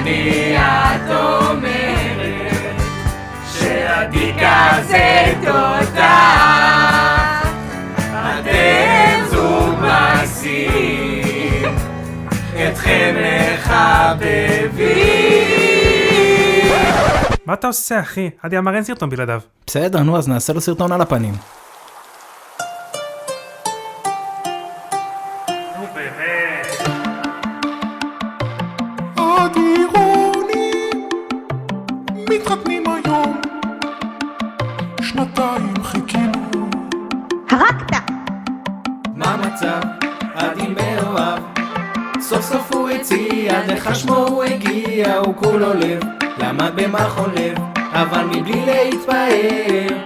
רוני, את אומרת שעדי כזה תודה, אתם זוג מקסים, אתכם מחבבים. מה אתה עושה, אחי? עדי אמר אין סרטון בלעדיו. בסדר, נו, אז נעשה לו סרטון על הפנים. נו באמת. עדי רוני מתחתנים היום, שנתיים חיכינו. הרגת! מה המצב? עדי מאוהב, סוף סוף הוא הציע, לך שמו הוא הגיע, הוא כולו לב, למד במכון לב, אבל מבלי להתפאר.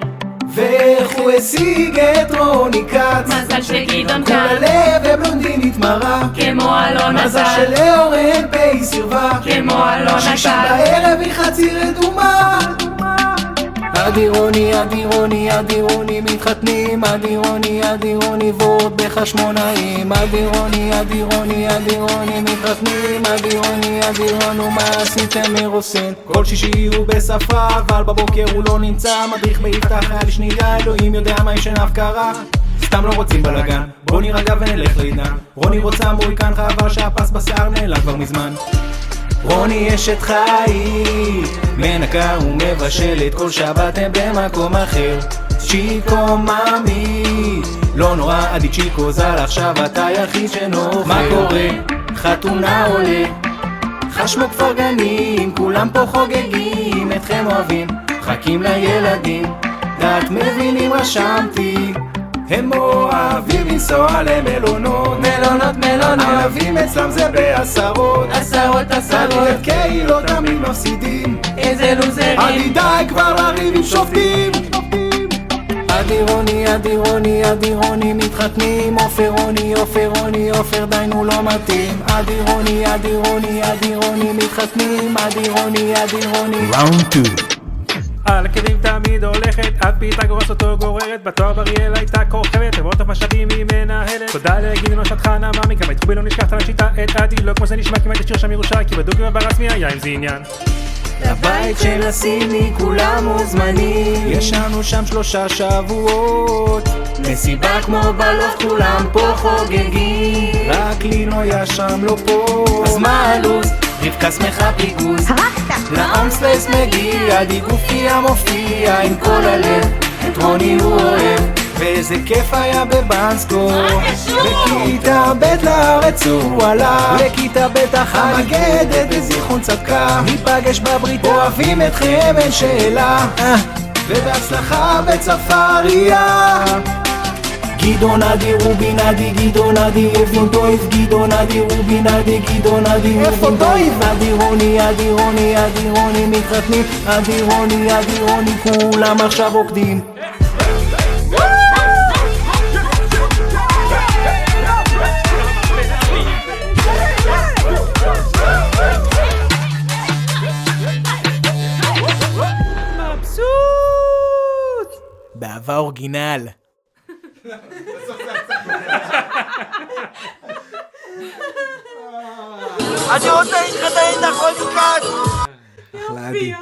ואיך הוא השיג את רוני כץ, מזל שגדעון כול כאן, הלב ובלונדינית מרה, כמו אלונה מזל טל, שלאורן פי סירבה, כמו אלונה שישי טל. בערב היא חצי רדומה. עדי רוני, עדי רוני, עדי רוני מתחתנים, עדי רוני, עדי רוני ועוד בחשמונאים, עדי רוני, עדי רוני, עדי רוני מתחתנים, עדי רוני, עדי רוני, מה עשיתם מרוסן? כל שישי הוא בספרה, אבל בבוקר הוא לא נמצא, מדריך ביפתח היה לשנייה, אלוהים יודע מה ישן הפקרה. סתם לא רוצים בלגן, בוא נירגע ונלך לעידן, רוני רוצה מוריקן, חבל שהפס בשיער נעלם כבר מזמן. רוני אשת חיי, מנקה ומבשלת, כל שבת הם במקום אחר. צ'יקו ממי, לא נורא עדי צ'יקו זל, עכשיו אתה יחיד שנוכל. מה קורה? חתונה עולה, חשמו כפר גנים, כולם פה חוגגים, אתכם אוהבים, חכים לילדים, דעת מבינים רשמתי, הם אוהבים לנסוע למלונות, מלונות, מלונות, ערבים אצלם זה בעשרות, עשרות, עשרות, כאילו תמיד מפסידים, איזה לוזרים, עדי די כבר לריב עם שופטים. עדי רוני, עדי רוני, עדי רוני מתחתנים, עופר רוני, עופר רוני, עופר דיינו לא מתאים, עדי רוני, עדי רוני, עדי רוני מתחתנים, עדי רוני, עדי רוני. ראונד 2. על הכלים תמיד הולכת, עד פיתגורס אותו גוררת, בתואר בריאל הייתה כוכבת, חברות משאבים היא מנהלת. תודה לגדעון שטחן המאמי, כמה התחובי לא נשכחת להשיטה את עדי, לא כמו זה נשמע כמעט השיר שם ירושה, כי בדוק וברסמי היה עם זה עניין. לבית של הסיני כולם מוזמנים, יש לנו שם 3 שבועות, מסיבה כמו בלוף כולם פה חוגגים, רק לינו יש שם לא פה, אז מה הלו"ז? רבקה שמחה פיגוז, הרגת! לאמסלס מגיע, עדי גופי המופיע עם כל הלב, את רוני הוא אוהב, ואיזה כיף היה בבנסקו, בכיתה ב' לארץ הוא עלה, לכיתה ב' המגדת בזיכרון צדקה, ניפגש בברית, אוהבים אתכם אין שאלה, ובהצלחה בצפריה. גדעון עדי רובין עדי גדעון עדי אבן דויב גדעון עדי רובין עדי גדעון עדי איפה דויב? עדי רוני עדי רוני עדי רוני מתחתנים, עדי רוני עדי רוני כולם עכשיו רוקדים. באהבה אורגינל. אני רוצה להתחתן איתך כל כך. אחלה עדי.